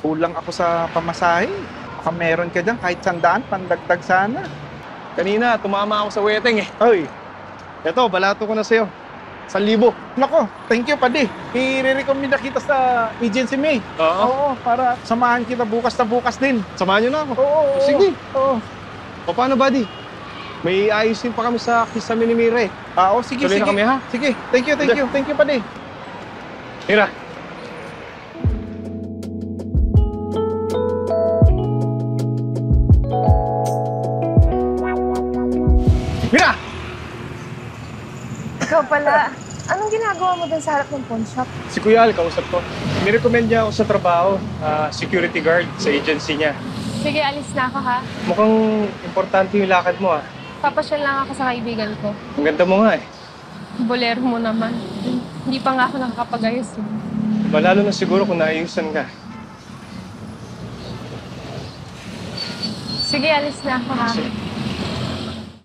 Kulang ako sa pamasahe. Baka meron ka dyan kahit 100, pandagdag sana. Kanina, tumama ako sa weteng eh. Oy, Eto, balato ko na sa'yo. 1,000. nako, thank you padi. I-recommend na kita sa agency May. Oo. Oo, para samahan kita bukas na bukas din. Samahan nyo na ako. Oo, Sige. Oo. O paano, buddy? May ayusin pa kami sa kisame ni Mira eh. Oo, sige, Tuloy sige. na kami, ha? Sige, thank you, thank you padi. Mira. Mira! Ikaw pala, anong ginagawa mo dun sa harap ng pawn shop? Si Kuya Al, kausap ko. Nirecommend niya ako sa trabaho, security guard sa agency niya. Sige, alis na ako ha. Mukhang importante yung lakad mo ah. Papasyal lang ako sa kaibigan ko. Ang ganda mo nga eh. Bolero mo naman. Hindi pa nga ako nakakapag-ayos eh. Malalo na siguro kung naayusan ka. Sige, alis na ako ha. Sige.